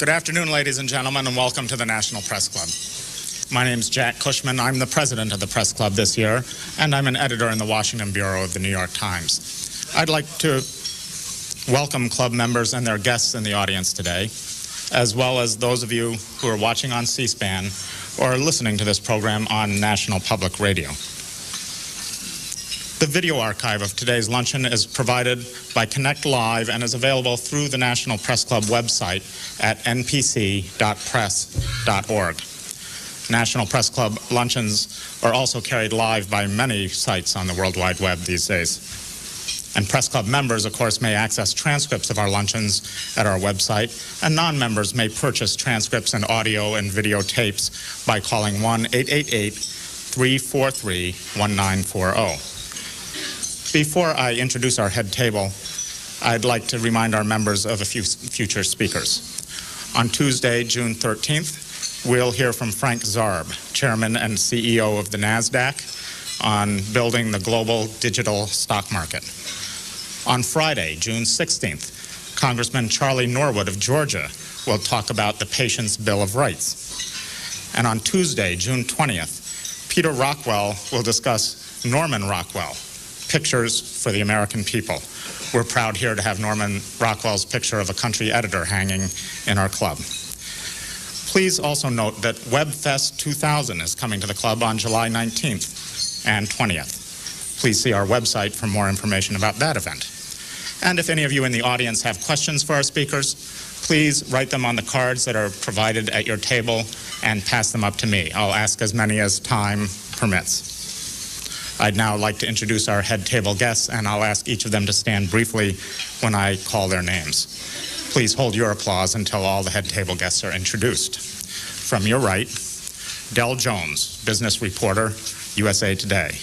Good afternoon, ladies and gentlemen, and welcome to the National Press Club. My name is Jack Cushman. I'm the president of the Press Club this year, and I'm an editor in the Washington Bureau of the New York Times. I'd like to welcome club members and their guests in the audience today, as well as those of you who are watching on C-SPAN or listening to this program on National Public Radio. The video archive of today's luncheon is provided by Connect Live and is available through the National Press Club website at npc.press.org. National Press Club luncheons are also carried live by many sites on the World Wide Web these days. And Press Club members, of course, may access transcripts of our luncheons at our website, and non-members may purchase transcripts and audio and video tapes by calling 1-888-343-1940. Before I introduce our head table, I'd like to remind our members of a few future speakers. On Tuesday, June 13th, we'll hear from Frank Zarb, Chairman and CEO of the NASDAQ, on building the global digital stock market. On Friday, June 16th, Congressman Charlie Norwood of Georgia will talk about the Patient's Bill of Rights. And on Tuesday, June 20th, Peter Rockwell will discuss Norman Rockwell, Pictures for the American People. We're proud here to have Norman Rockwell's picture of a country editor hanging in our club. Please also note that WebFest 2000 is coming to the club on July 19th and 20th. Please see our website for more information about that event. And if any of you in the audience have questions for our speakers, please write them on the cards that are provided at your table and pass them up to me. I'll ask as many as time permits. I'd now like to introduce our head table guests, and I'll ask each of them to stand briefly when I call their names. Please hold your applause until all the head table guests are introduced. From your right, Dell Jones, business reporter, USA Today.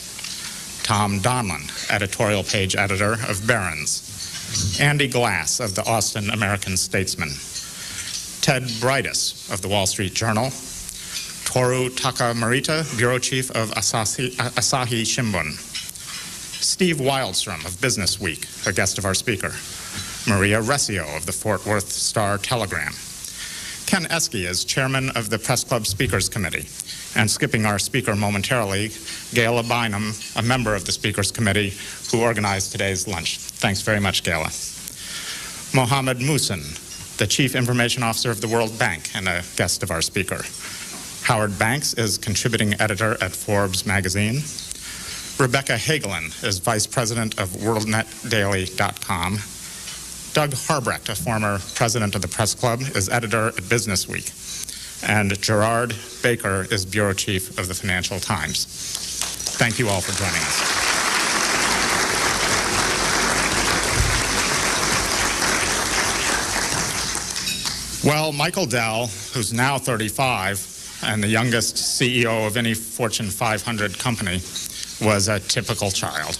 Tom Donlan, editorial page editor of Barron's. Andy Glass of the Austin American Statesman. Ted Brightus of the Wall Street Journal. Toru Takamarita, bureau chief of Asahi Shimbun. Steve Wildstrom of Business Week, a guest of our speaker. Maria Recio of the Fort Worth Star-Telegram. Ken Esky is chairman of the Press Club Speakers Committee. And skipping our speaker momentarily, Gayla Bynum, a member of the Speakers Committee who organized today's lunch. Thanks very much, Gayla. Mohammed Musin, the Chief Information Officer of the World Bank and a guest of our speaker. Howard Banks is contributing editor at Forbes magazine. Rebecca Hagelin is vice president of WorldNetDaily.com. Doug Harbrecht, a former president of the Press Club, is editor at Business Week. And Gerard Baker is bureau chief of the Financial Times. Thank you all for joining us. Well, Michael Dell, who's now 35, and the youngest CEO of any Fortune 500 company, was a typical child.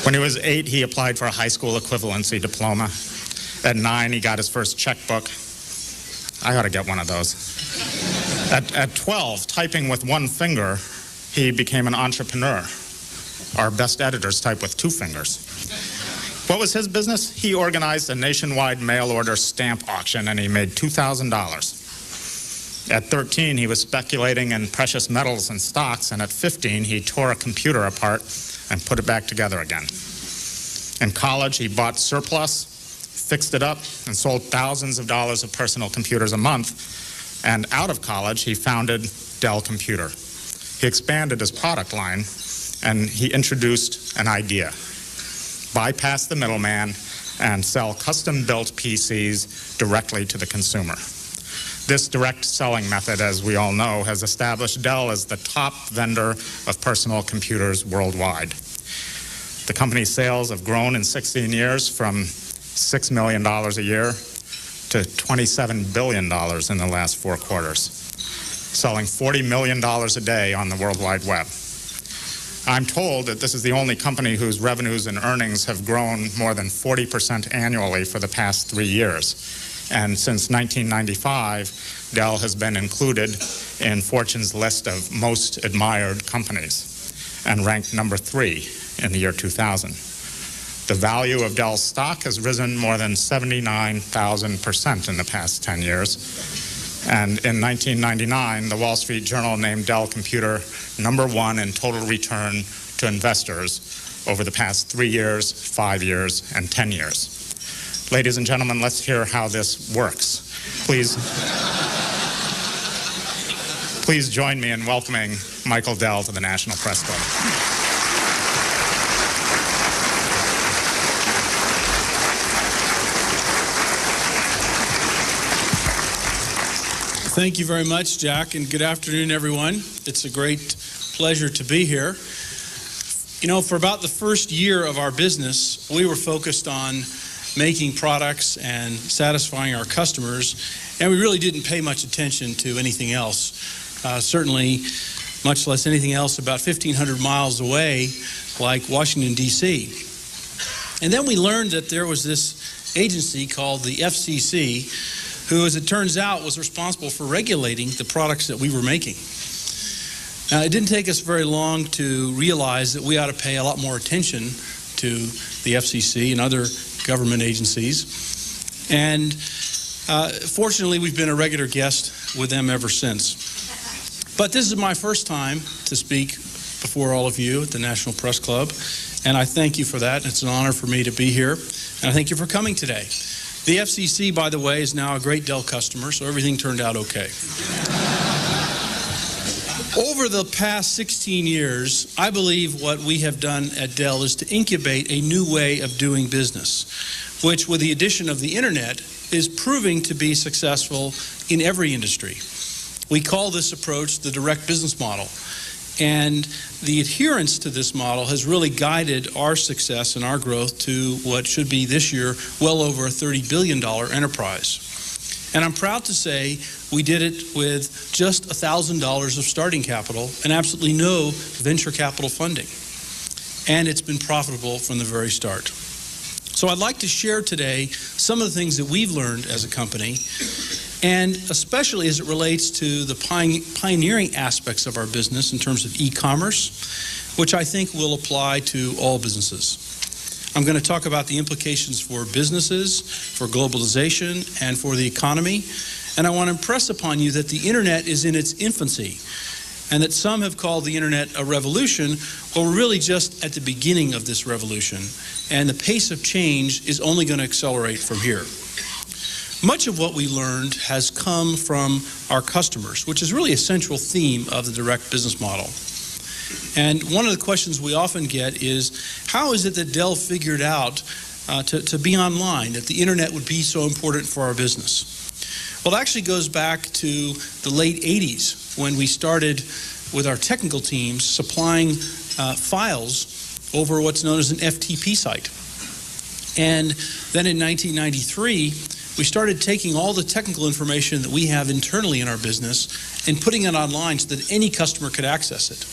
When he was 8, he applied for a high school equivalency diploma. At 9, he got his first checkbook. I ought to get one of those. At 12, typing with one finger, he became an entrepreneur. Our best editors type with 2 fingers. What was his business? He organized a nationwide mail-order stamp auction, and he made $2,000. At 13, he was speculating in precious metals and stocks, and at 15, he tore a computer apart and put it back together again. In college, he bought surplus, fixed it up, and sold thousands of dollars of personal computers a month. And out of college, he founded Dell Computer. He expanded his product line, and he introduced an idea: bypass the middleman and sell custom-built PCs directly to the consumer. This direct selling method, as we all know, has established Dell as the top vendor of personal computers worldwide. The company's sales have grown in 16 years from $6 million a year to $27 billion in the last 4 quarters, selling $40 million a day on the World Wide Web. I'm told that this is the only company whose revenues and earnings have grown more than 40% annually for the past 3 years. And since 1995, Dell has been included in Fortune's list of most admired companies and ranked number 3 in the year 2000. The value of Dell stock has risen more than 79,000% in the past 10 years. And in 1999, the Wall Street Journal named Dell Computer #1 in total return to investors over the past 3 years, 5 years, and 10 years. Ladies and gentlemen, let's hear how this works. Please join me in welcoming Michael Dell to the National Press Club. Thank you very much, Jack, and good afternoon, everyone. It's a great pleasure to be here. You know, for about the first year of our business, we were focused on making products and satisfying our customers, and we really didn't pay much attention to anything else. Certainly, much less anything else about 1,500 miles away, like Washington, D.C. And then we learned that there was this agency called the FCC, who, as it turns out, was responsible for regulating the products that we were making. Now, it didn't take us very long to realize that we ought to pay a lot more attention to the FCC and other government agencies. And fortunately, we've been a regular guest with them ever since. But this is my first time to speak before all of you at the National Press Club, and I thank you for that. It's an honor for me to be here, and I thank you for coming today. The FCC, by the way, is now a great Dell customer, so everything turned out okay. Over the past 16 years, I believe what we have done at Dell is to incubate a new way of doing business, which, with the addition of the internet, is proving to be successful in every industry. We call this approach the direct business model. And the adherence to this model has really guided our success and our growth to what should be this year well over a $30 billion enterprise. And I'm proud to say we did it with just $1,000 of starting capital and absolutely no venture capital funding. And it's been profitable from the very start. So I'd like to share today some of the things that we've learned as a company, and especially as it relates to the pioneering aspects of our business in terms of e-commerce, which I think will apply to all businesses. I'm going to talk about the implications for businesses, for globalization, and for the economy. And I want to impress upon you that the internet is in its infancy, and that some have called the internet a revolution. Well, we're really just at the beginning of this revolution, and the pace of change is only going to accelerate from here. Much of what we learned has come from our customers, which is really a central theme of the direct business model. And one of the questions we often get is, how is it that Dell figured out to be online, that the internet would be so important for our business? Well, it actually goes back to the late 80s when we started with our technical teams supplying files over what's known as an FTP site. And then in 1993, we started taking all the technical information that we have internally in our business and putting it online so that any customer could access it.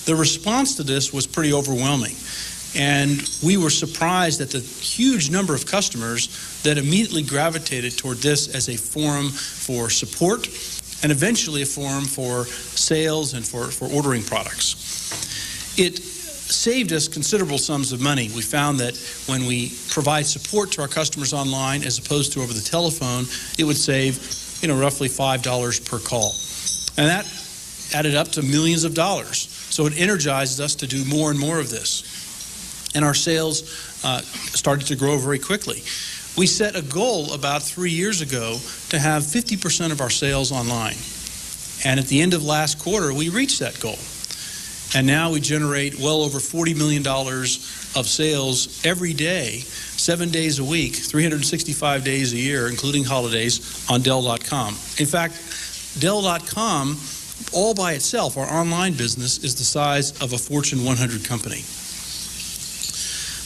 The response to this was pretty overwhelming, and we were surprised at the huge number of customers that immediately gravitated toward this as a forum for support and eventually a forum for sales and for ordering products. It saved us considerable sums of money. We found that when we provide support to our customers online as opposed to over the telephone, it would save, roughly $5 per call. And that added up to millions of dollars. So it energized us to do more and more of this. And our sales started to grow very quickly. We set a goal about 3 years ago to have 50% of our sales online. And at the end of last quarter, we reached that goal. And now we generate well over $40 million of sales every day, 7 days a week, 365 days a year, including holidays, on Dell.com. In fact, Dell.com, all by itself, our online business, is the size of a Fortune 100 company.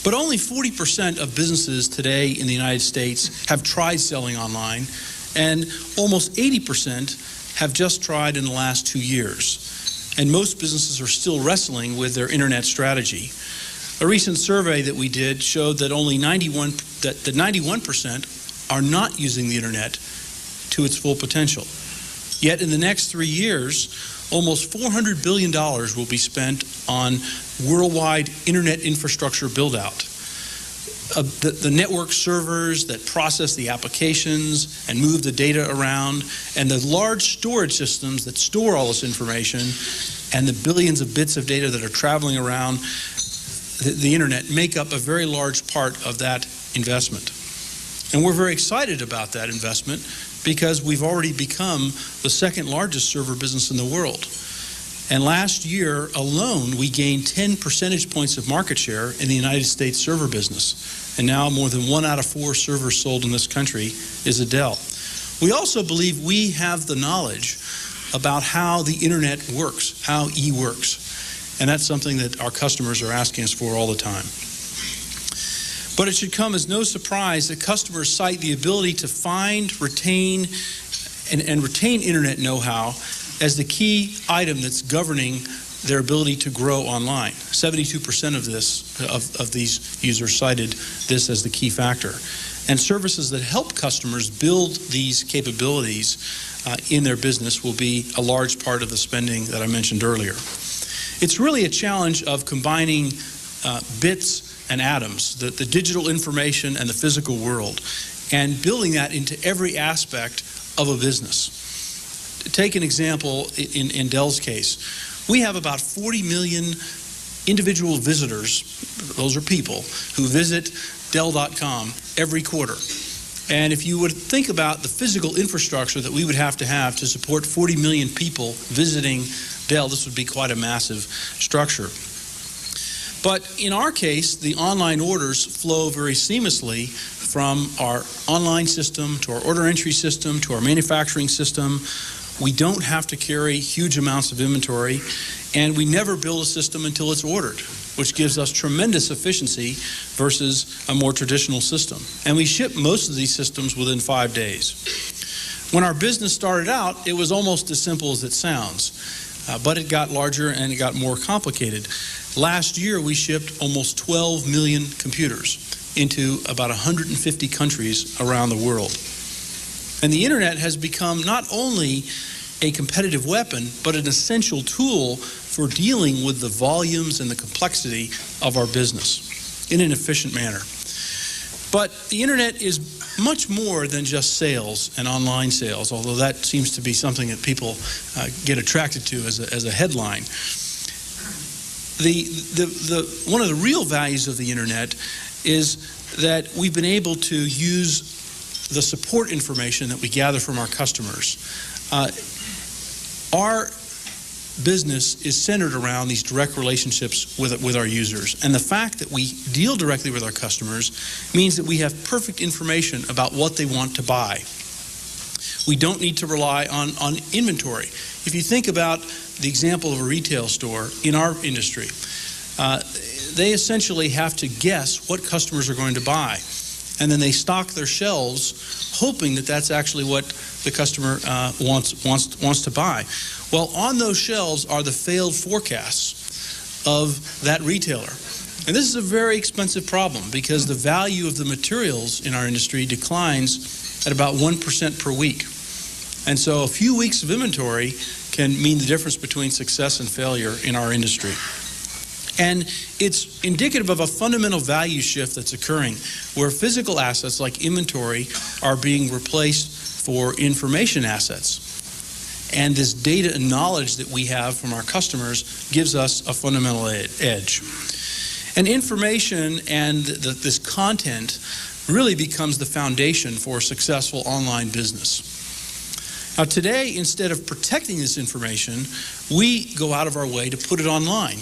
But only 40% of businesses today in the United States have tried selling online, and almost 80% have just tried in the last 2 years. And most businesses are still wrestling with their internet strategy. A recent survey that we did showed that only 91% are not using the internet to its full potential. Yet in the next 3 years, almost $400 billion will be spent on worldwide internet infrastructure build-out. the network servers that process the applications and move the data around, and the large storage systems that store all this information, and the billions of bits of data that are traveling around the internet make up a very large part of that investment. And we're very excited about that investment because we've already become the second largest server business in the world. And last year alone, we gained 10 percentage points of market share in the United States server business. And now more than 1 out of 4 servers sold in this country is a Dell. We also believe we have the knowledge about how the internet works, how E works. And that's something that our customers are asking us for all the time. But it should come as no surprise that customers cite the ability to find, retain, and retain internet know-how as the key item that's governing their ability to grow online. 72% of these users cited this as the key factor. And services that help customers build these capabilities in their business will be a large part of the spending that I mentioned earlier. It's really a challenge of combining bits and atoms, the digital information and the physical world, and building that into every aspect of a business. Take an example in Dell's case. We have about 40 million individual visitors, those are people, who visit Dell.com every quarter. And if you would think about the physical infrastructure that we would have to support 40 million people visiting Dell, this would be quite a massive structure. But in our case, the online orders flow very seamlessly from our online system to our order entry system to our manufacturing system. We don't have to carry huge amounts of inventory, and we never build a system until it's ordered, which gives us tremendous efficiency versus a more traditional system. And we ship most of these systems within 5 days. When our business started out, it was almost as simple as it sounds, but it got larger and it got more complicated. Last year, we shipped almost 12 million computers into about 150 countries around the world. And the internet has become not only a competitive weapon, but an essential tool for dealing with the volumes and the complexity of our business in an efficient manner. But the internet is much more than just sales and online sales, although that seems to be something that people get attracted to as a headline. One of the real values of the internet is that we've been able to use the support information that we gather from our customers. Our business is centered around these direct relationships with our users. And the fact that we deal directly with our customers means that we have perfect information about what they want to buy. We don't need to rely on inventory. If you think about the example of a retail store in our industry, they essentially have to guess what customers are going to buy. And then they stock their shelves hoping that that's actually what the customer wants to buy. Well, on those shelves are the failed forecasts of that retailer. And this is a very expensive problem because the value of the materials in our industry declines at about 1% per week. And so a few weeks of inventory can mean the difference between success and failure in our industry. And it's indicative of a fundamental value shift that's occurring where physical assets like inventory are being replaced for information assets. And this data and knowledge that we have from our customers gives us a fundamental edge. And information and this content really becomes the foundation for a successful online business. Now today, instead of protecting this information, we go out of our way to put it online.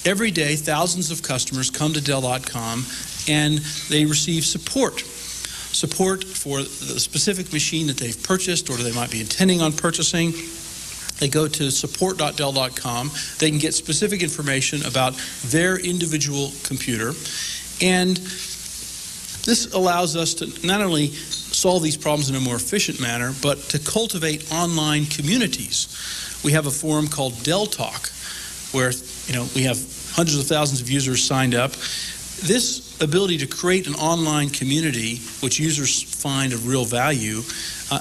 Every day, thousands of customers come to Dell.com and they receive support for the specific machine that they've purchased or they might be intending on purchasing. They go to support.dell.com. They can get specific information about their individual computer. And this allows us to not only solve these problems in a more efficient manner, but to cultivate online communities. We have a forum called Dell Talk, where we have hundreds of thousands of users signed up. This ability to create an online community, which users find of real value,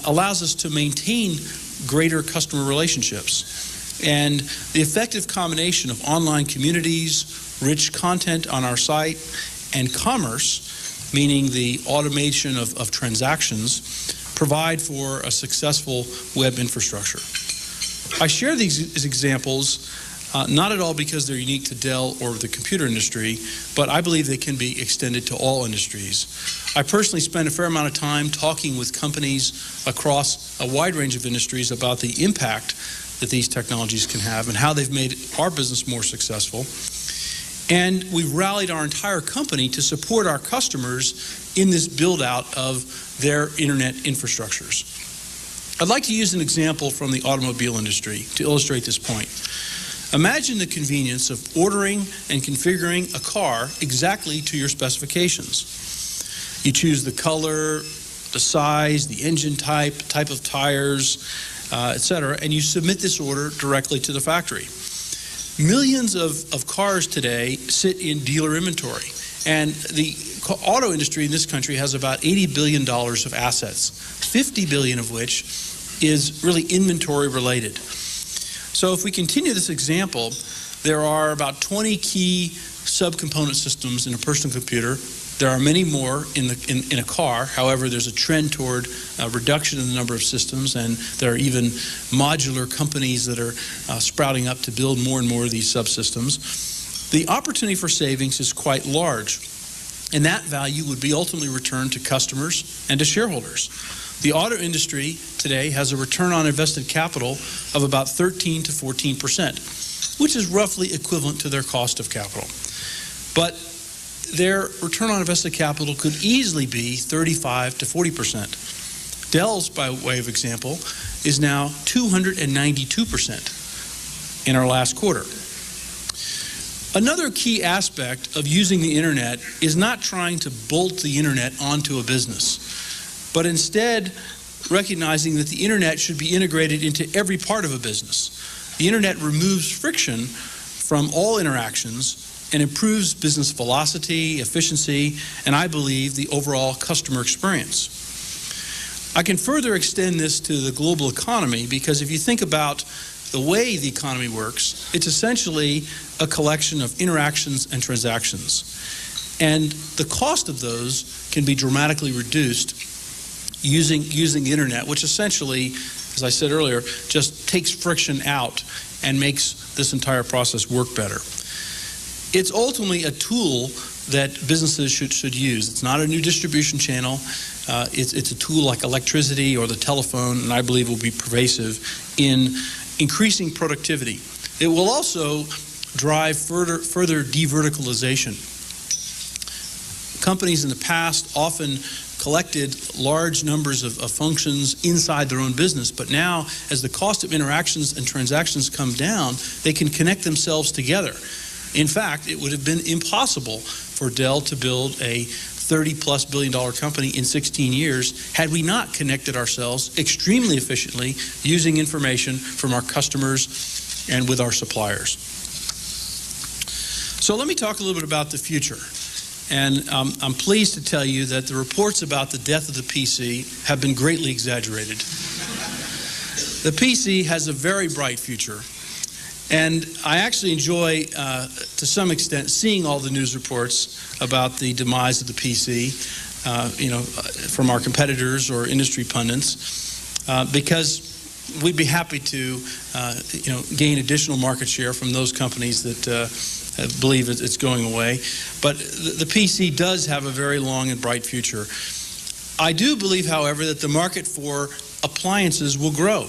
allows us to maintain greater customer relationships. And the effective combination of online communities, rich content on our site, and commerce meaning the automation of transactions, provide for a successful web infrastructure. I share these examples not at all because they're unique to Dell or the computer industry, but I believe they can be extended to all industries. I personally spend a fair amount of time talking with companies across a wide range of industries about the impact that these technologies can have and how they've made our business more successful. And we've rallied our entire company to support our customers in this build-out of their internet infrastructures. I'd like to use an example from the automobile industry to illustrate this point. Imagine the convenience of ordering and configuring a car exactly to your specifications. You choose the color, the size, the engine type of tires, etc., and you submit this order directly to the factory. Millions of cars today sit in dealer inventory, and the auto industry in this country has about $80 billion of assets, 50 billion of which is really inventory related. So if we continue this example, there are about 20 key subcomponent systems in a personal computer. There are many more in a car. However, there's a trend toward a reduction in the number of systems, and there are even modular companies that are sprouting up to build more and more of these subsystems. The opportunity for savings is quite large, and that value would be ultimately returned to customers and to shareholders. The auto industry today has a return on invested capital of about 13 to 14%, which is roughly equivalent to their cost of capital. But their return on invested capital could easily be 35 to 40%. Dell's, by way of example, is now 292% in our last quarter. Another key aspect of using the internet is not trying to bolt the internet onto a business, but instead recognizing that the internet should be integrated into every part of a business. The internet removes friction from all interactions and improves business velocity, efficiency, and I believe the overall customer experience. I can further extend this to the global economy because if you think about the way the economy works, it's essentially a collection of interactions and transactions. And the cost of those can be dramatically reduced using the internet, which essentially, as I said earlier, just takes friction out and makes this entire process work better. It's ultimately a tool that businesses should use. It's not a new distribution channel. It's a tool like electricity or the telephone, and I believe will be pervasive in increasing productivity. It will also drive further de-verticalization. Companies in the past often collected large numbers of functions inside their own business, but now as the cost of interactions and transactions come down, they can connect themselves together. In fact, it would have been impossible for Dell to build a $30+ billion company in 16 years had we not connected ourselves extremely efficiently using information from our customers and with our suppliers. So let me talk a little bit about the future. And I'm pleased to tell you that the reports about the death of the PC have been greatly exaggerated. The PC has a very bright future. And I actually enjoy, to some extent, seeing all the news reports about the demise of the PC, from our competitors or industry pundits, because we'd be happy to, gain additional market share from those companies that believe it's going away. But the PC does have a very long and bright future. I do believe, however, that the market for appliances will grow.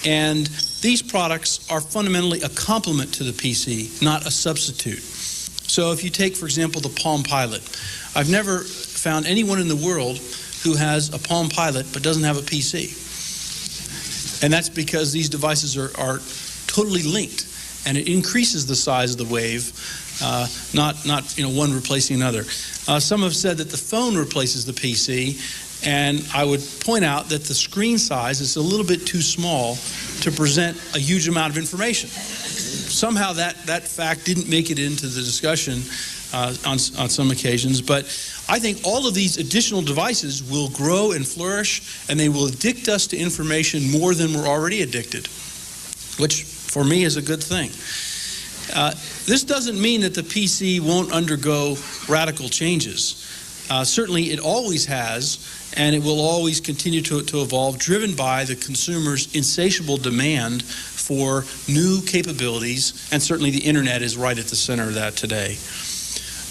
And these products are fundamentally a complement to the PC, not a substitute. So if you take, for example, the Palm Pilot, I've never found anyone in the world who has a Palm Pilot but doesn't have a PC. And that's because these devices are totally linked, and it increases the size of the wave, not one replacing another. Some have said that the phone replaces the PC, and I would point out that the screen size is a little bit too small to present a huge amount of information. Somehow that fact didn't make it into the discussion on some occasions, but I think all of these additional devices will grow and flourish, and they will addict us to information more than we're already addicted, which for me is a good thing. This doesn't mean that the PC won't undergo radical changes. Certainly it always has, and it will always continue to evolve, driven by the consumer's insatiable demand for new capabilities, and certainly the internet is right at the center of that today.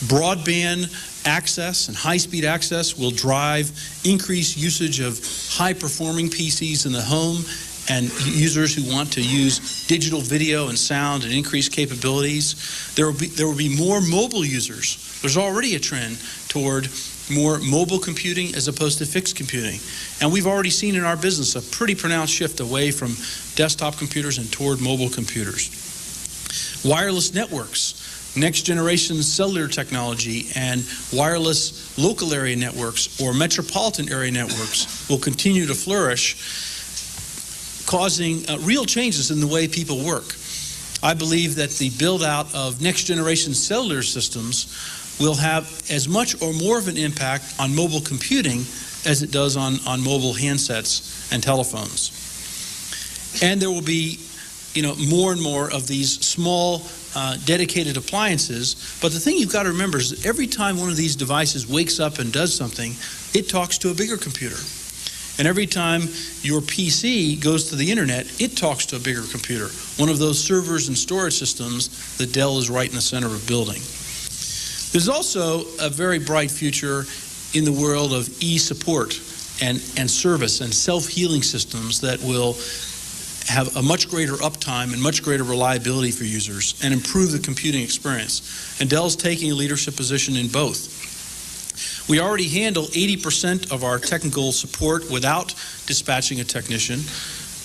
Broadband access and high-speed access will drive increased usage of high-performing PCs in the home, and users who want to use digital video and sound and increased capabilities. There will be more mobile users. There's already a trend toward more mobile computing as opposed to fixed computing. And we've already seen in our business a pretty pronounced shift away from desktop computers and toward mobile computers. Wireless networks, next generation cellular technology, and wireless local area networks or metropolitan area networks will continue to flourish, causing real changes in the way people work. I believe that the build-out of next-generation cellular systems will have as much or more of an impact on mobile computing as it does on mobile handsets and telephones. And there will be, more and more of these small, dedicated appliances. But the thing you've got to remember is that every time one of these devices wakes up and does something, it talks to a bigger computer. And every time your PC goes to the internet, it talks to a bigger computer, one of those servers and storage systems that Dell is right in the center of building. There's also a very bright future in the world of e-support and service and self-healing systems that will have a much greater uptime and much greater reliability for users and improve the computing experience. And Dell's taking a leadership position in both. We already handle 80% of our technical support without dispatching a technician,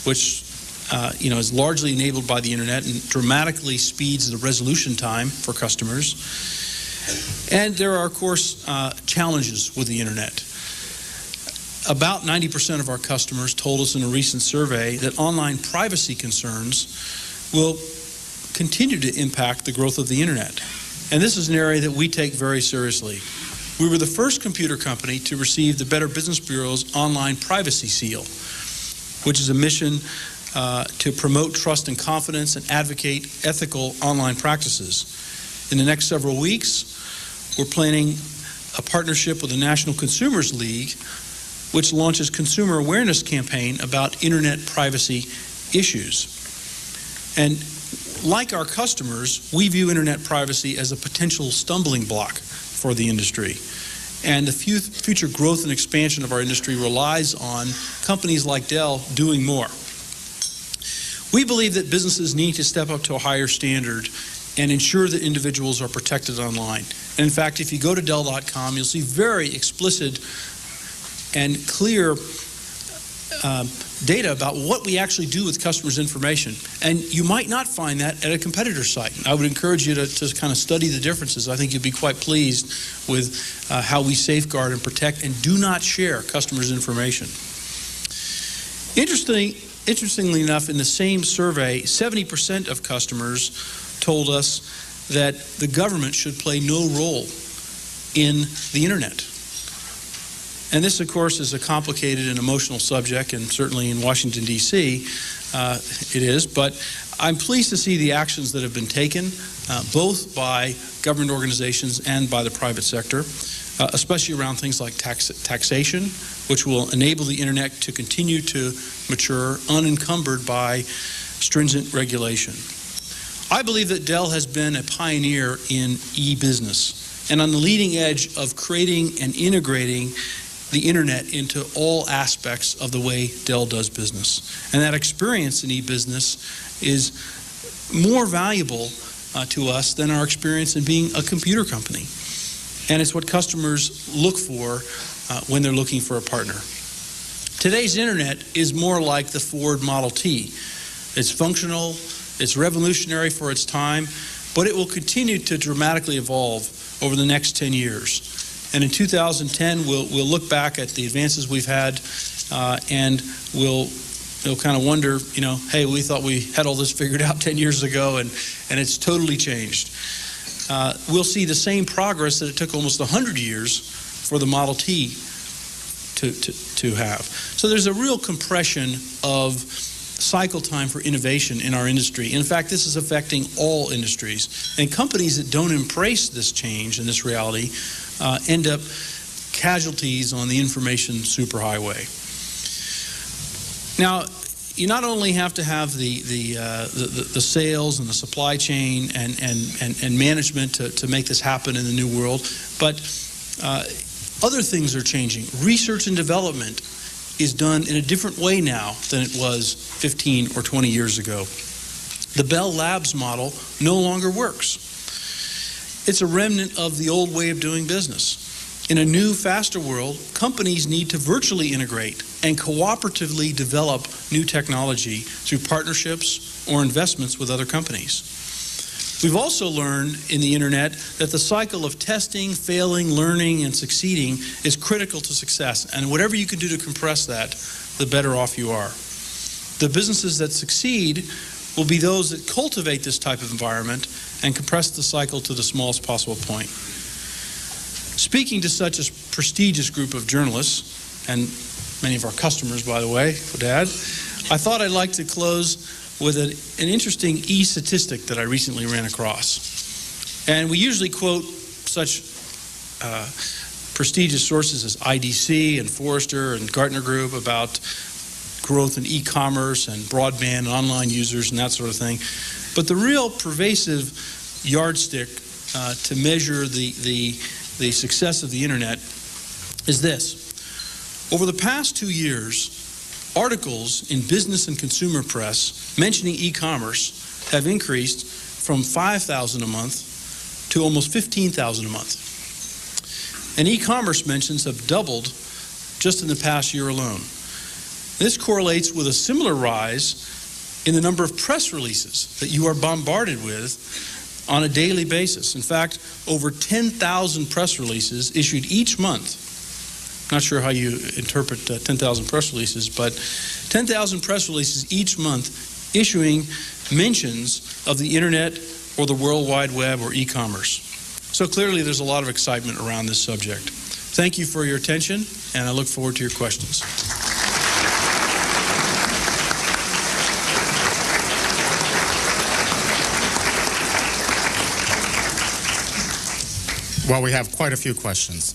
which is largely enabled by the internet and dramatically speeds the resolution time for customers. And there are, of course, challenges with the internet. About 90% of our customers told us in a recent survey that online privacy concerns will continue to impact the growth of the internet. And this is an area that we take very seriously. We were the first computer company to receive the Better Business Bureau's Online Privacy Seal, which is a mission to promote trust and confidence and advocate ethical online practices. In the next several weeks, we're planning a partnership with the National Consumers League, which launches consumer awareness campaign about internet privacy issues. And like our customers, we view internet privacy as a potential stumbling block for the industry. And the future growth and expansion of our industry relies on companies like Dell doing more. We believe that businesses need to step up to a higher standard and ensure that individuals are protected online. And in fact, if you go to Dell.com, you'll see very explicit and clear data about what we actually do with customers' information. And you might not find that at a competitor site. I would encourage you to kind of study the differences. I think you'd be quite pleased with how we safeguard and protect and do not share customers' information. Interestingly enough, in the same survey, 70% of customers told us that the government should play no role in the internet. And this, of course, is a complicated and emotional subject, and certainly in Washington, D.C., it is. But I'm pleased to see the actions that have been taken, both by government organizations and by the private sector, especially around things like taxation, which will enable the internet to continue to mature unencumbered by stringent regulation. I believe that Dell has been a pioneer in e-business and on the leading edge of creating and integrating the internet into all aspects of the way Dell does business. And that experience in e-business is more valuable to us than our experience in being a computer company. And it's what customers look for when they're looking for a partner. Today's internet is more like the Ford Model T. It's functional, it's revolutionary for its time, but it will continue to dramatically evolve over the next 10 years. And in 2010, we'll look back at the advances we've had, and we'll kind of wonder, hey, we thought we had all this figured out 10 years ago, and it's totally changed. We'll see the same progress that it took almost 100 years for the Model T to have. So there's a real compression of cycle time for innovation in our industry. In fact, this is affecting all industries. And companies that don't embrace this change and this reality end up casualties on the information superhighway. Now, you not only have to have the sales and the supply chain and management to make this happen in the new world, but other things are changing. Research and development is done in a different way now than it was 15 or 20 years ago. The Bell Labs model no longer works. It's a remnant of the old way of doing business. In a new, faster world, companies need to virtually integrate and cooperatively develop new technology through partnerships or investments with other companies. We've also learned in the internet that the cycle of testing, failing, learning, and succeeding is critical to success. And whatever you can do to compress that, the better off you are. The businesses that succeed will be those that cultivate this type of environment and compress the cycle to the smallest possible point. Speaking to such a prestigious group of journalists, and many of our customers, by the way, Dad, I thought I'd like to close with an interesting statistic that I recently ran across. And we usually quote such prestigious sources as IDC and Forrester and Gartner Group about growth in e-commerce and broadband and online users and that sort of thing. But the real pervasive yardstick to measure the success of the internet is this. Over the past 2 years, articles in business and consumer press mentioning e-commerce have increased from 5,000 a month to almost 15,000 a month. And e-commerce mentions have doubled just in the past year alone. This correlates with a similar rise in the number of press releases that you are bombarded with on a daily basis. In fact, over 10,000 press releases issued each month. Not sure how you interpret 10,000 press releases, but 10,000 press releases each month issuing mentions of the internet or the World Wide Web or e-commerce. So clearly there's a lot of excitement around this subject. Thank you for your attention, and I look forward to your questions. Well, we have quite a few questions.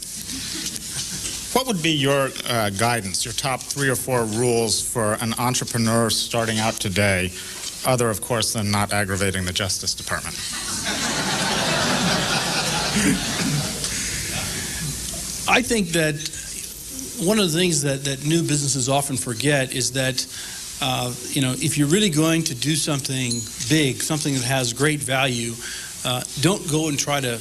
What would be your guidance, your top 3 or 4 rules for an entrepreneur starting out today, other, of course, than not aggravating the Justice Department? I think that one of the things that new businesses often forget is that, if you're really going to do something big, something that has great value, don't go and try to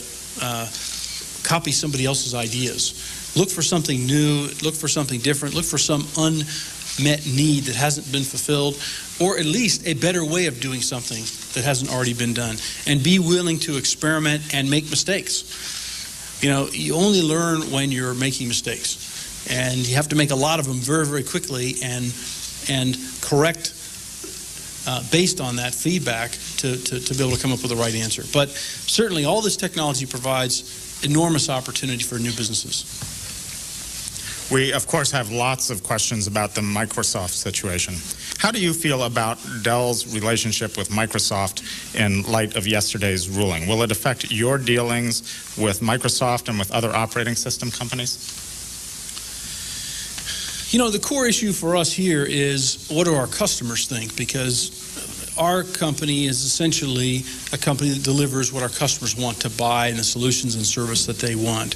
copy somebody else's ideas. Look for something new, look for something different, look for some unmet need that hasn't been fulfilled, or at least a better way of doing something that hasn't already been done. And be willing to experiment and make mistakes. You only learn when you're making mistakes. And you have to make a lot of them very, very quickly and correct based on that feedback to be able to come up with the right answer. But certainly all this technology provides enormous opportunity for new businesses. We, of course, have lots of questions about the Microsoft situation. How do you feel about Dell's relationship with Microsoft in light of yesterday's ruling? Will it affect your dealings with Microsoft and with other operating system companies? The core issue for us here is what do our customers think? Because our company is essentially a company that delivers what our customers want to buy and the solutions and service that they want.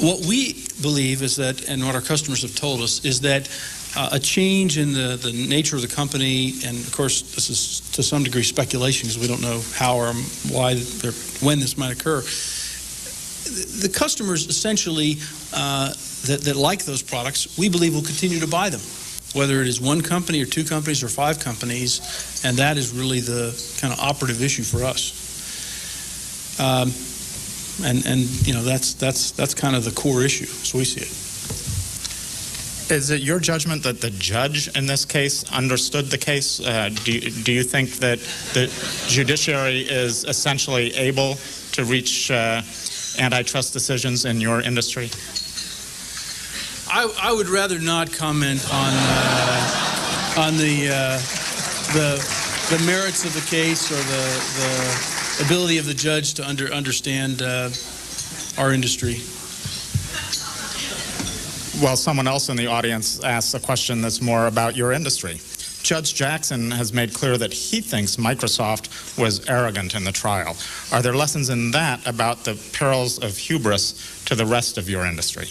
What we believe is that, and what our customers have told us, is that a change in the nature of the company, and of course this is to some degree speculation because we don't know how or why or when this might occur. The customers essentially that like those products, we believe will continue to buy them, whether it is one company or 2 companies or 5 companies, and that is really the kind of operative issue for us. That's kind of the core issue, as we see it. Is it your judgment that the judge in this case understood the case? Do you think that the judiciary is essentially able to reach antitrust decisions in your industry? I would rather not comment on the merits of the case or the ability of the judge to understand our industry. Well, someone else in the audience asks a question that's more about your industry. Judge Jackson has made clear that he thinks Microsoft was arrogant in the trial. Are there lessons in that about the perils of hubris to the rest of your industry?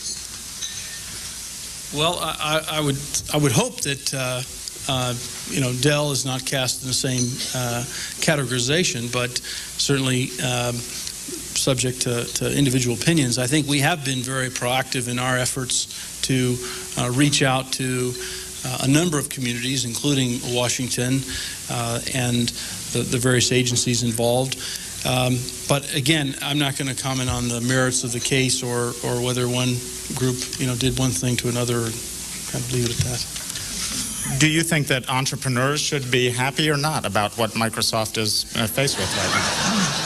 Well, I would hope that Dell is not cast in the same categorization, but certainly subject to individual opinions. I think we have been very proactive in our efforts to reach out to a number of communities, including Washington and the various agencies involved. But again, I'm not going to comment on the merits of the case or whether one group did one thing to another. Kind of leave it at that. Do you think that entrepreneurs should be happy or not about what Microsoft is faced with right now?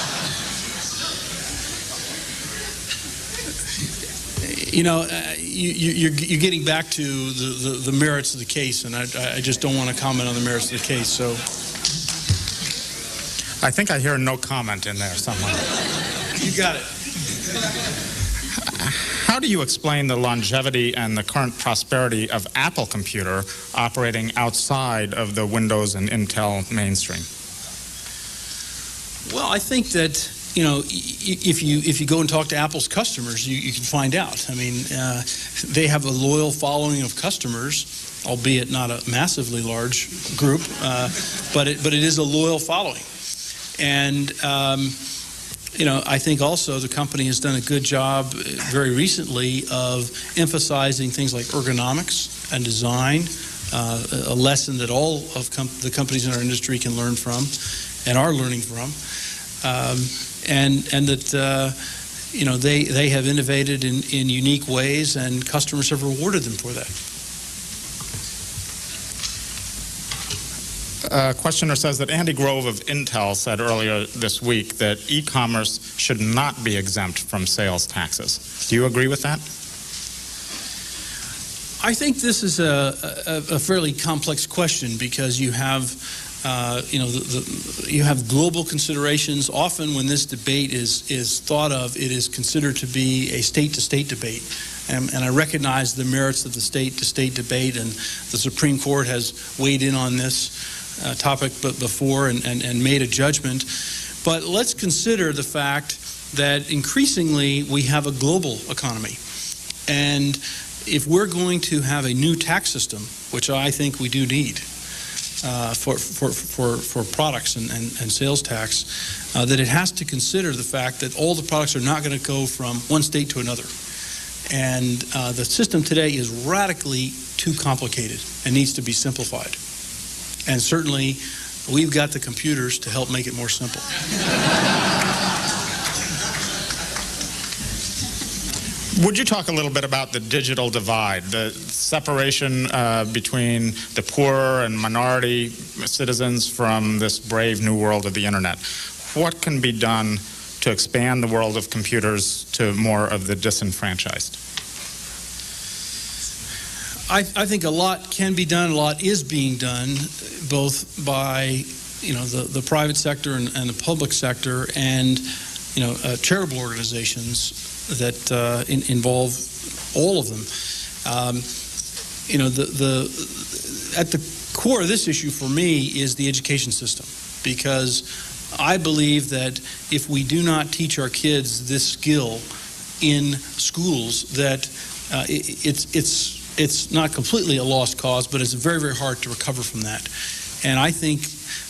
You're getting back to the merits of the case, and I just don't want to comment on the merits of the case. So, I think I hear no comment in there somewhere. You got it. How do you explain the longevity and the current prosperity of Apple Computer operating outside of the Windows and Intel mainstream? Well, I think that if you go and talk to Apple's customers, you can find out. I mean, they have a loyal following of customers, albeit not a massively large group, but it is a loyal following. And I think also the company has done a good job very recently of emphasizing things like ergonomics and design, a lesson that all of the companies in our industry can learn from and are learning from. And that they have innovated in unique ways, and customers have rewarded them for that. A questioner says that Andy Grove of Intel said earlier this week that e-commerce should not be exempt from sales taxes. Do you agree with that? I think this is a fairly complex question because you have you have global considerations. Often when this debate is thought of, it is considered to be a state-to-state debate. And I recognize the merits of the state-to-state debate, and the Supreme Court has weighed in on this topic before and made a judgment. But let's consider the fact that increasingly we have a global economy. And if we're going to have a new tax system, which I think we do need, for products and sales tax, that it has to consider the fact that all the products are not going to go from one state to another. And the system today is radically too complicated and needs to be simplified. And certainly, we've got the computers to help make it more simple. Would you talk a little bit about the digital divide, the separation between the poorer and minority citizens from this brave new world of the internet? What can be done to expand the world of computers to more of the disenfranchised? I think a lot can be done, a lot is being done, both by the private sector and the public sector, and charitable organizations that involve all of them. At the core of this issue for me is the education system, because I believe that if we do not teach our kids this skill in schools, that it's not completely a lost cause, but it's very, very hard to recover from that. And I think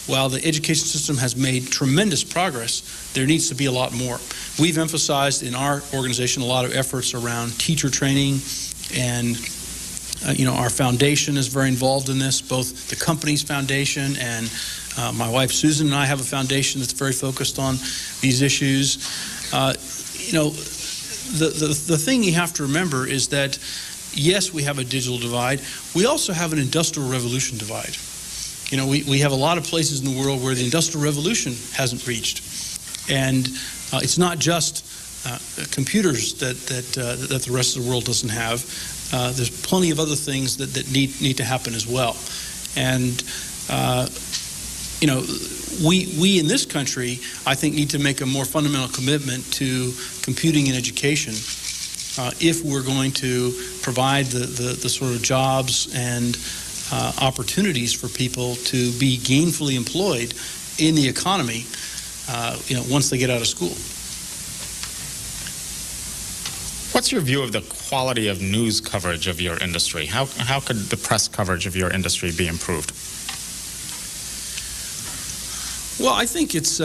while the education system has made tremendous progress, there needs to be a lot more. We've emphasized in our organization a lot of efforts around teacher training, and our foundation is very involved in this, both the company's foundation and my wife Susan and I have a foundation that's very focused on these issues. The thing you have to remember is that yes, we have a digital divide. We also have an industrial revolution divide. We have a lot of places in the world where the industrial revolution hasn't reached, and it's not just computers that the rest of the world doesn't have. There's plenty of other things that need to happen as well, and we in this country, I think, need to make a more fundamental commitment to computing and education. if we're going to provide the sort of jobs and opportunities for people to be gainfully employed in the economy, once they get out of school. What's your view of the quality of news coverage of your industry? How could the press coverage of your industry be improved? Well, I think it's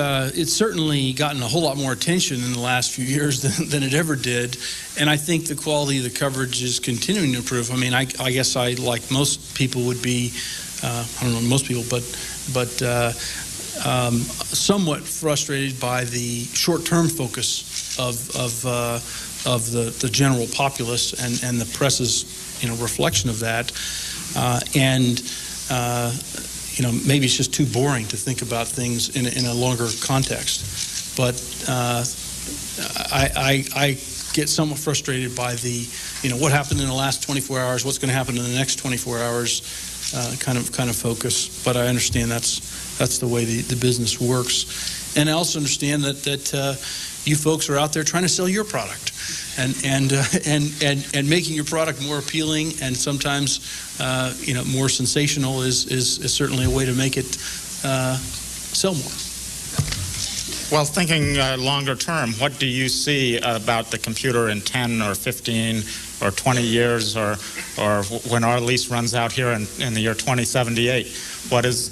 certainly gotten a whole lot more attention in the last few years than it ever did, and I think the quality of the coverage is continuing to improve. I mean, I guess I, like most people, would be, I don't know most people, but somewhat frustrated by the short-term focus of the general populace and the press's reflection of that, maybe it's just too boring to think about things in a longer context. But I get somewhat frustrated by the what happened in the last 24 hours, what's going to happen in the next 24 hours kind of focus. But I understand that's the way the business works, and I also understand that you folks are out there trying to sell your product and making your product more appealing and sometimes more sensational is certainly a way to make it sell more. Well, thinking longer term, what do you see about the computer in 10 or 15 or 20 years or when our lease runs out here in the year 2078? What is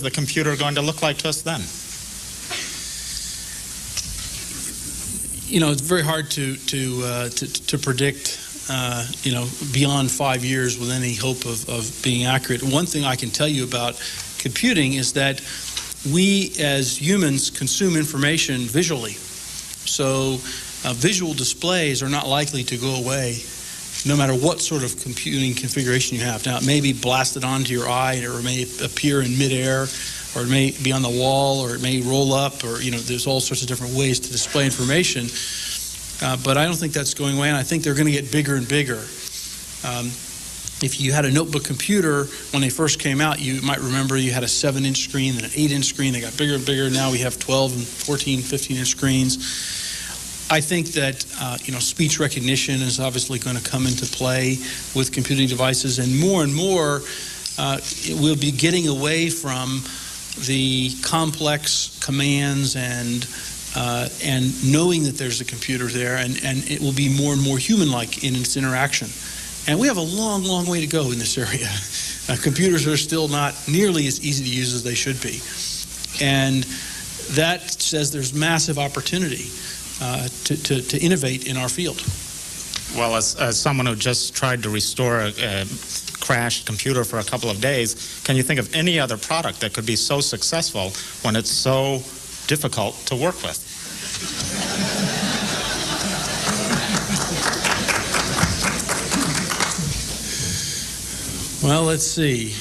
the computer going to look like to us then? It's very hard to predict, beyond 5 years with any hope of being accurate. One thing I can tell you about computing is that we as humans consume information visually. So visual displays are not likely to go away no matter what sort of computing configuration you have. Now, it may be blasted onto your eye, or it may appear in midair, or it may be on the wall, or it may roll up, or there's all sorts of different ways to display information. But I don't think that's going away, and I think they're going to get bigger and bigger. If you had a notebook computer when they first came out, you might remember you had a 7-inch screen and an 8-inch screen. They got bigger and bigger. Now we have 12 and 14, 15-inch screens. I think that speech recognition is obviously going to come into play with computing devices, and more we'll be getting away from the complex commands and knowing that there's a computer there, and it will be more and more human-like in its interaction. And we have a long, long way to go in this area. Computers are still not nearly as easy to use as they should be. And that says there's massive opportunity to innovate in our field. Well, as someone who just tried to restore a crashed computer for a couple of days, can you think of any other product that could be so successful when it's so difficult to work with? Well, let's see.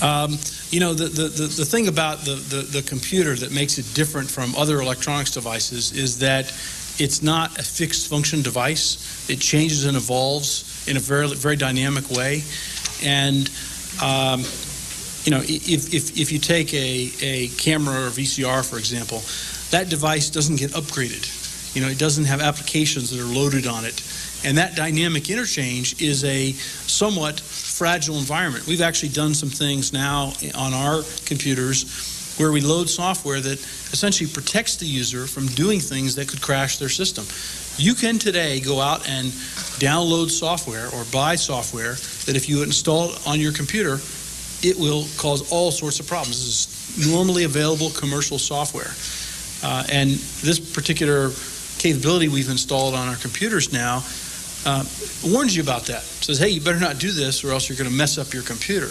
The thing about the computer that makes it different from other electronics devices is that it's not a fixed function device. It changes and evolves in a very, very dynamic way. And if you take a camera or VCR, for example, that device doesn't get upgraded. It doesn't have applications that are loaded on it. And that dynamic interchange is a somewhat fragile environment. We've actually done some things now on our computers where we load software that essentially protects the user from doing things that could crash their system. You can today go out and download software or buy software that if you install it on your computer, it will cause all sorts of problems. This is normally available commercial software. And this particular capability we've installed on our computers now warns you about that. It says, hey, you better not do this or else you're going to mess up your computer.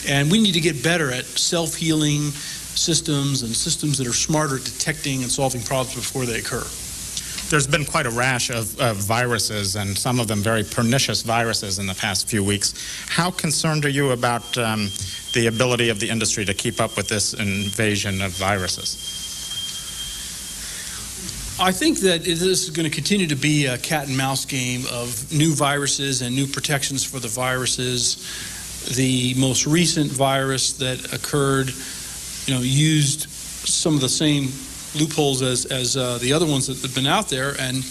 And we need to get better at self-healing systems and systems that are smarter at detecting and solving problems before they occur. There's been quite a rash of viruses, and some of them very pernicious viruses in the past few weeks. How concerned are you about the ability of the industry to keep up with this invasion of viruses? I think that this is going to continue to be a cat and mouse game of new viruses and new protections for the viruses. The most recent virus that occurred, used some of the same loopholes as the other ones that have been out there, and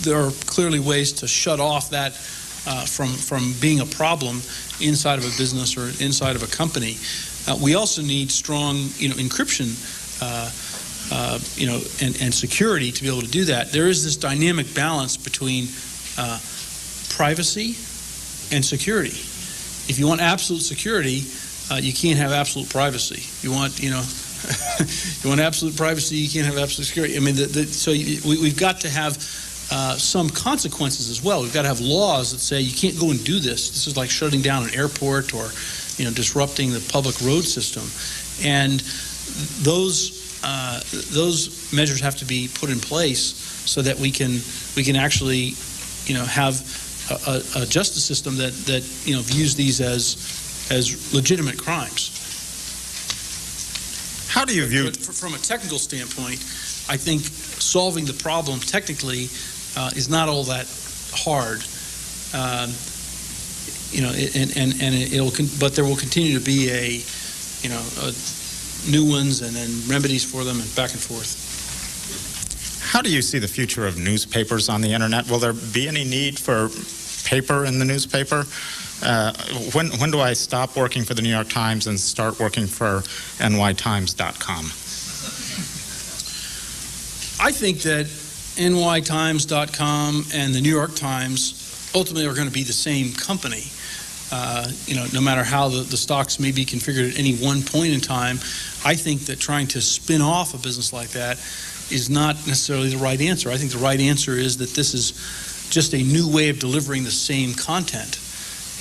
there are clearly ways to shut off that from being a problem inside of a business or inside of a company. We also need strong encryption and security to be able to do that. There is this dynamic balance between privacy and security. If you want absolute security, you can't have absolute privacy. You want you want absolute privacy, you can't have absolute security. I mean, we've got to have some consequences as well. We've got to have laws that say you can't go and do this. This is like shutting down an airport or disrupting the public road system, and those measures have to be put in place so that we can actually have a justice system that views these as legitimate crimes. How do you view from a technical standpoint? I think solving the problem technically is not all that hard. But there will continue to be new ones and then remedies for them and back and forth. How do you see the future of newspapers on the internet? Will there be any need for paper in the newspaper? When do I stop working for the New York Times and start working for nytimes.com? I think that nytimes.com and the New York Times ultimately are going to be the same company. No matter how the stocks may be configured at any one point in time, I think that trying to spin off a business like that is not necessarily the right answer. I think the right answer is that this is just a new way of delivering the same content.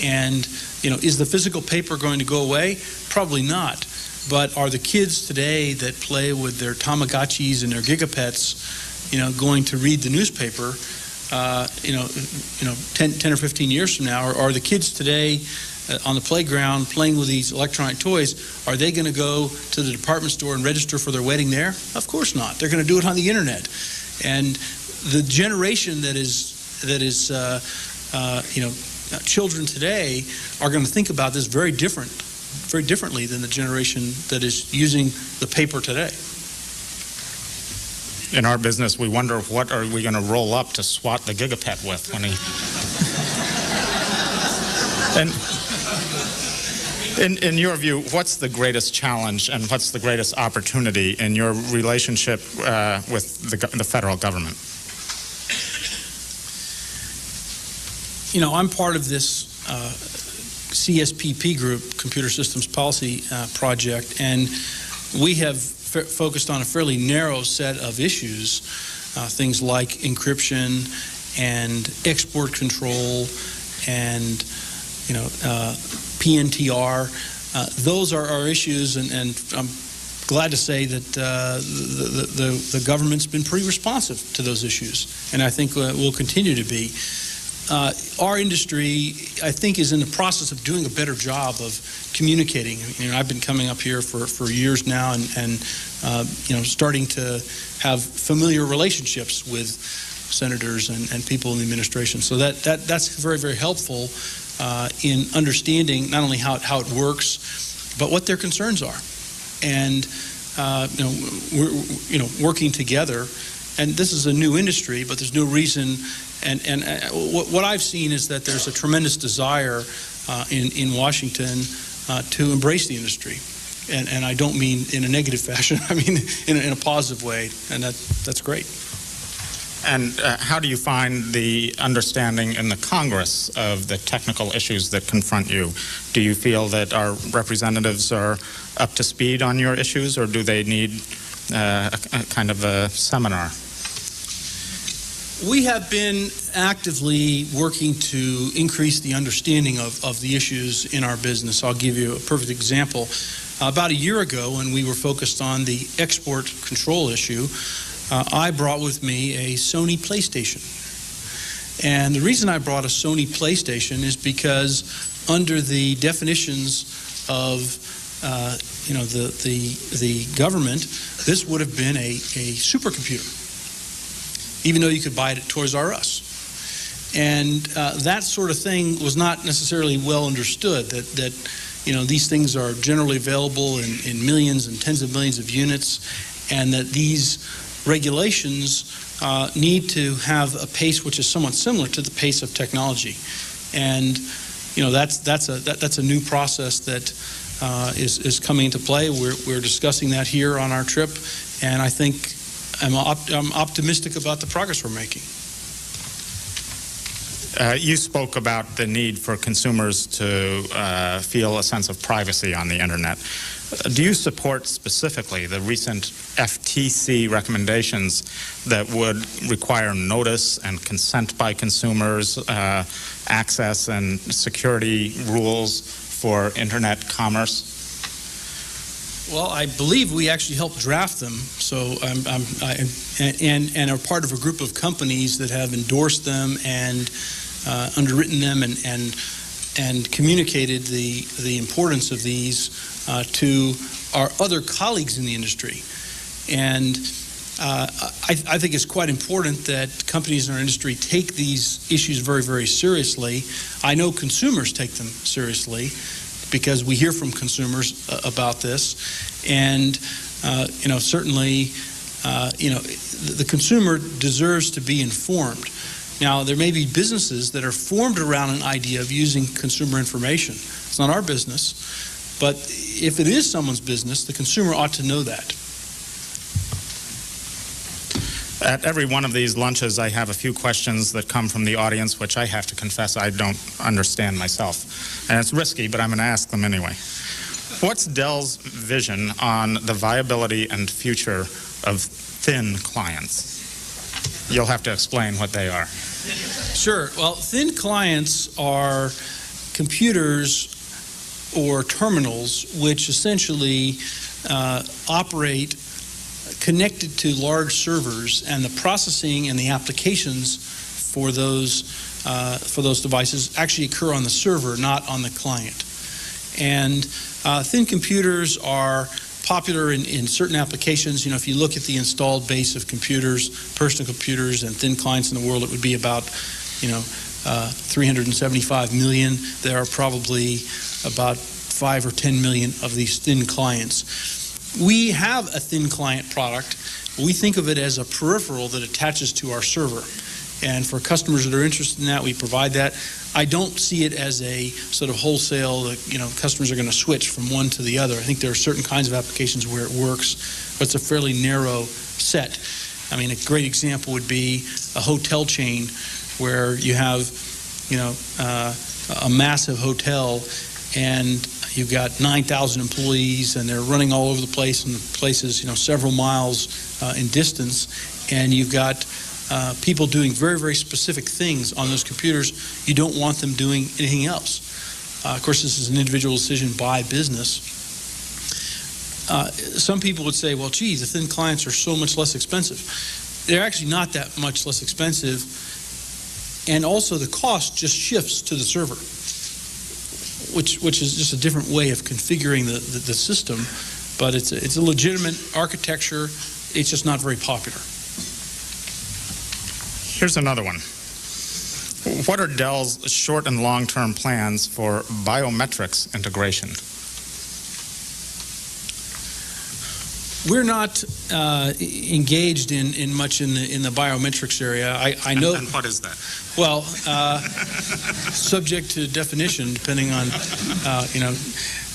And, is the physical paper going to go away? Probably not. But are the kids today that play with their Tamagotchis and their Gigapets, going to read the newspaper, 10 or 15 years from now? Or are the kids today on the playground playing with these electronic toys, are they going to go to the department store and register for their wedding there? Of course not. They're going to do it on the internet. And the generation that is children today are going to think about this very differently than the generation that is using the paper today. In our business, we wonder what are we going to roll up to swat the Gigapet with when he... And in your view, what's the greatest challenge and what's the greatest opportunity in your relationship with the federal government? I'm part of this CSPP group, Computer Systems Policy Project, and we have focused on a fairly narrow set of issues, things like encryption and export control and PNTR. Those are our issues, and I'm glad to say that the government's been pretty responsive to those issues, and I think will continue to be. Our industry, I think, is in the process of doing a better job of communicating. I've been coming up here for years now, and starting to have familiar relationships with senators and people in the administration. So that's very, very helpful in understanding not only how it works, but what their concerns are, and we're working together. And this is a new industry, but there's no reason. And what I've seen is that there's a tremendous desire in Washington to embrace the industry, and I don't mean in a negative fashion. I mean in a positive way, and that's great. And how do you find the understanding in the Congress of the technical issues that confront you? Do you feel that our representatives are up to speed on your issues, or do they need a kind of a seminar? We have been actively working to increase the understanding of the issues in our business. I'll give you a perfect example. About a year ago, when we were focused on the export control issue, I brought with me a Sony PlayStation. And the reason I brought a Sony PlayStation is because under the definitions of the government, this would have been a supercomputer, even though you could buy it at Toys R Us. And that sort of thing was not necessarily well understood, that these things are generally available in millions and tens of millions of units, and that these regulations need to have a pace which is somewhat similar to the pace of technology. And that's a new process that is coming into play. We're discussing that here on our trip, and I think I'm optimistic about the progress we're making. You spoke about the need for consumers to feel a sense of privacy on the internet. Do you support specifically the recent FTC recommendations that would require notice and consent by consumers, access and security rules for internet commerce? Well, I believe we actually helped draft them, so and are part of a group of companies that have endorsed them and underwritten them and communicated the importance of these to our other colleagues in the industry. And I think it's quite important that companies in our industry take these issues very, very seriously. I know consumers take them seriously because we hear from consumers about this. And, certainly, the consumer deserves to be informed. Now, there may be businesses that are formed around an idea of using consumer information. It's not our business. But if it is someone's business, the consumer ought to know that. At every one of these lunches, I have a few questions that come from the audience, which I have to confess I don't understand myself. And it's risky, but I'm going to ask them anyway. What's Dell's vision on the viability and future of thin clients? You'll have to explain what they are. Sure. Well, thin clients are computers or terminals which essentially operate connected to large servers, and the processing and the applications for those devices actually occur on the server, not on the client. And thin computers are popular in certain applications. If you look at the installed base of computers, personal computers and thin clients in the world, it would be about 375 million. There are probably about 5 or 10 million of these thin clients. We have a thin client product. We think of it as a peripheral that attaches to our server. And for customers that are interested in that, we provide that. I don't see it as a sort of wholesale, customers are going to switch from one to the other. I think there are certain kinds of applications where it works, but it's a fairly narrow set. I mean, a great example would be a hotel chain where you have, a massive hotel and you've got 9,000 employees and they're running all over the place, and the place is, several miles in distance, and you've got people doing very, very specific things on those computers. You don't want them doing anything else. Of course, this is an individual decision by business. Some people would say, well, gee, the thin clients are so much less expensive. They're actually not that much less expensive, and also the cost just shifts to the server, which is just a different way of configuring the system, but it's a legitimate architecture. It's just not very popular. Here's another one. What are Dell's short and long-term plans for biometrics integration? We're not engaged in much in the biometrics area. I know. And what is that? Well, subject to definition, depending on,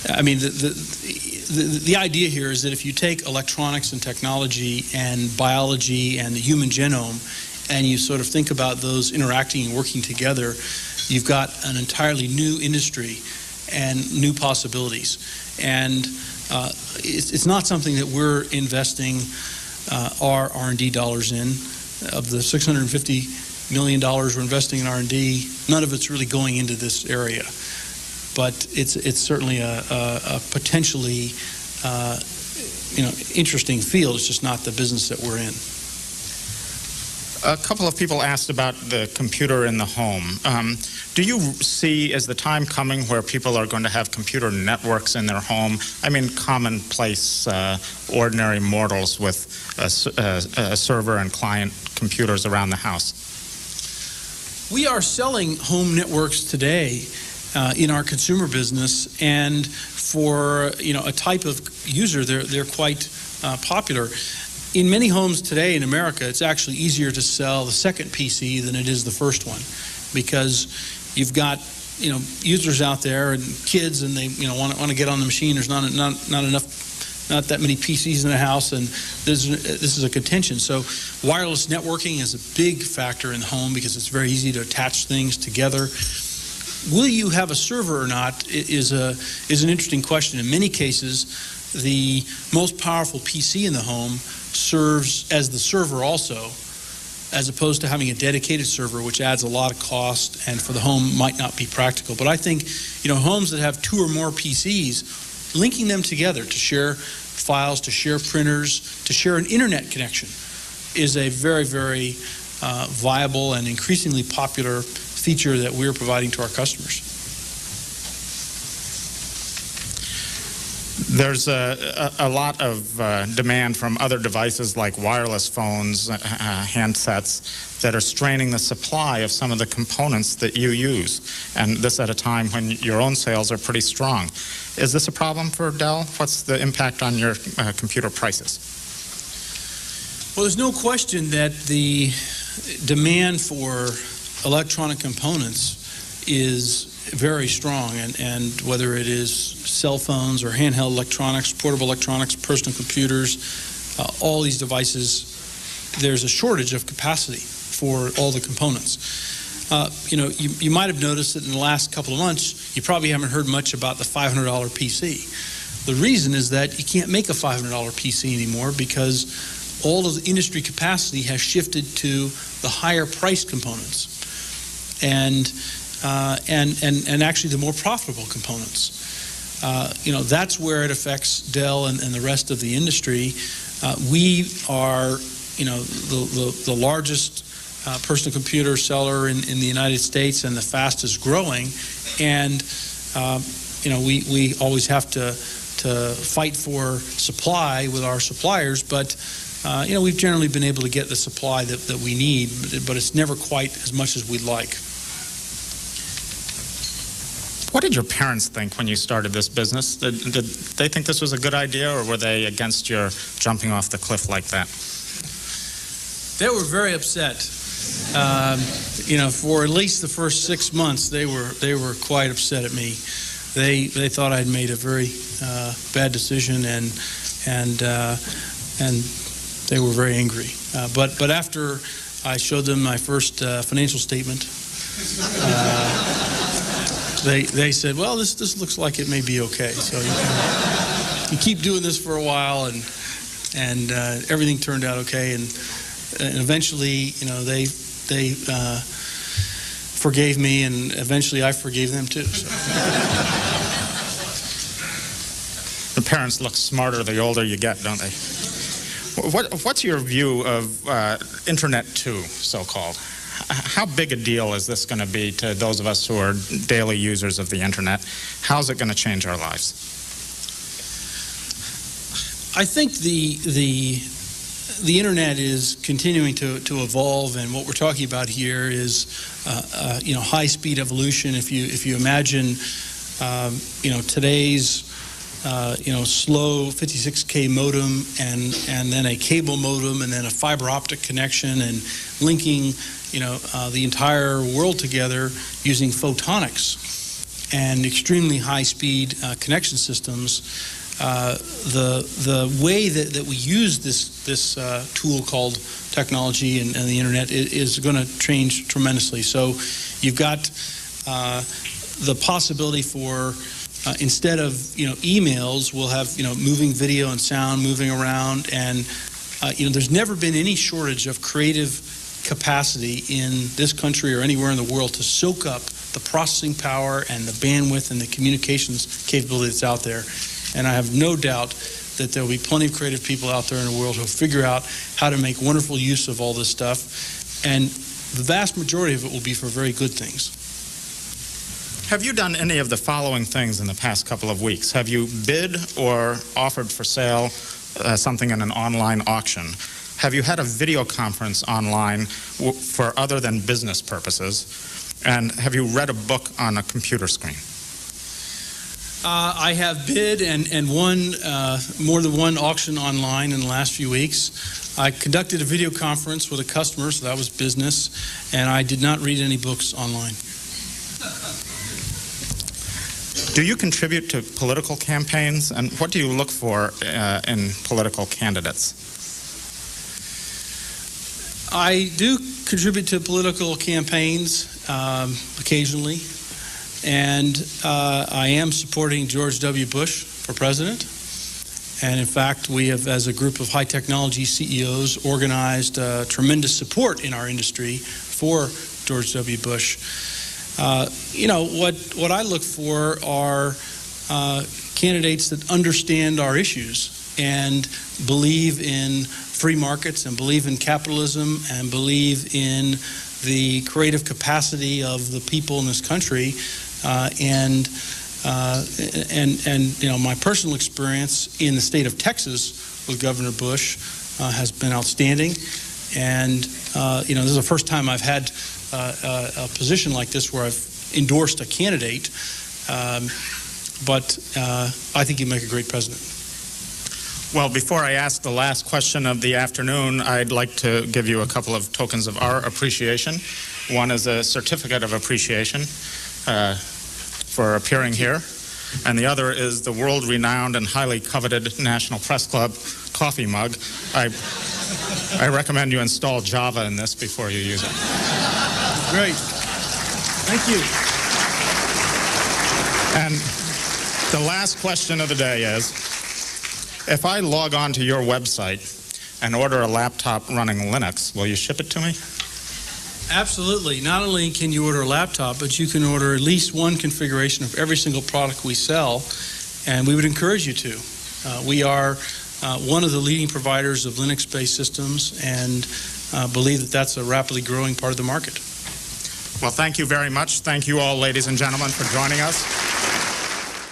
I mean, the idea here is that if you take electronics and technology and biology and the human genome, and you sort of think about those interacting and working together, you've got an entirely new industry and new possibilities. And it's not something that we're investing our R&D dollars in. Of the $650 million we're investing in R&D, none of it's really going into this area. But it's certainly a potentially interesting field. It's just not the business that we're in. A couple of people asked about the computer in the home. Do you see, is the time coming where people are going to have computer networks in their home? I mean, commonplace, ordinary mortals with a server and client computers around the house. We are selling home networks today, in our consumer business, and for a type of user, they're quite popular. In many homes today in America, it's actually easier to sell the second PC than it is the first one, because you've got users out there and kids, and they want to get on the machine. There's not that many PCs in the house, and this is a contention. So wireless networking is a big factor in the home because it's very easy to attach things together. Will you have a server or not is an interesting question. In many cases, the most powerful PC in the home serves as the server also, as opposed to having a dedicated server, which adds a lot of cost and for the home might not be practical. But I think homes that have 2 or more PCs, linking them together to share files, to share printers, to share an internet connection is a very, very viable and increasingly popular feature that we're providing to our customers. There's a lot of demand from other devices like wireless phones, handsets, that are straining the supply of some of the components that you use, and this at a time when your own sales are pretty strong. Is this a problem for Dell? What's the impact on your computer prices? Well, there's no question that the demand for electronic components is very strong, and whether it is cell phones or handheld electronics, portable electronics, personal computers, all these devices, there's a shortage of capacity for all the components. You might have noticed that in the last couple of months, you probably haven't heard much about the $500 PC. The reason is that you can't make a $500 PC anymore because all of the industry capacity has shifted to the higher price components and actually the more profitable components. That's where it affects Dell and the rest of the industry. We are, the largest personal computer seller in the United States and the fastest growing, and we always have to fight for supply with our suppliers, but we've generally been able to get the supply that we need, but it's never quite as much as we'd like. What did your parents think when you started this business? Did they think this was a good idea, or were they against your jumping off the cliff like that? They were very upset. For at least the first 6 months, they were quite upset at me. They thought I'd made a very bad decision, and they were very angry. But after I showed them my first financial statement, they said, "Well, this looks like it may be okay. So you keep doing this for a while," and everything turned out okay. And eventually, they forgave me, and eventually I forgave them too. So. The parents look smarter the older you get, don't they? What's your view of Internet 2, so-called? How big a deal is this going to be to those of us who are daily users of the Internet? How's it going to change our lives? I think the Internet is continuing to evolve, and what we're talking about here is high-speed evolution. If you imagine today's slow 56K modem and then a cable modem and then a fiber optic connection and linking the entire world together using photonics and extremely high-speed connection systems. The way that we use this tool called technology and the Internet is going to change tremendously. So you've got the possibility for instead of emails, we'll have moving video and sound moving around, and there's never been any shortage of creative capacity in this country or anywhere in the world to soak up the processing power and the bandwidth and the communications capability that's out there. And I have no doubt that there will be plenty of creative people out there in the world who will figure out how to make wonderful use of all this stuff, and the vast majority of it will be for very good things. Have you done any of the following things in the past couple of weeks? Have you bid or offered for sale something in an online auction? Have you had a video conference online for other than business purposes? And have you read a book on a computer screen? I have bid and won more than one auction online in the last few weeks. I conducted a video conference with a customer, so that was business, and I did not read any books online. Do you contribute to political campaigns, and what do you look for in political candidates? I do contribute to political campaigns occasionally, and I am supporting George W. Bush for president. And in fact, we have, as a group of high technology CEOs, organized tremendous support in our industry for George W. Bush. What I look for are candidates that understand our issues and believe in free markets and believe in capitalism and believe in the creative capacity of the people in this country. And my personal experience in the state of Texas with Governor Bush has been outstanding. And this is the first time I've had a position like this where I've endorsed a candidate. But I think he'd make a great president. Well, before I ask the last question of the afternoon, I'd like to give you a couple of tokens of our appreciation. One is a certificate of appreciation for appearing here, and the other is the world-renowned and highly coveted National Press Club coffee mug. I recommend you install Java in this before you use it. Great. Thank you. And the last question of the day is, if I log on to your website and order a laptop running Linux, will you ship it to me? Absolutely. Not only can you order a laptop, but you can order at least one configuration of every single product we sell, and we would encourage you to. We are one of the leading providers of Linux-based systems and believe that that's a rapidly growing part of the market. Well, thank you very much. Thank you all, ladies and gentlemen, for joining us.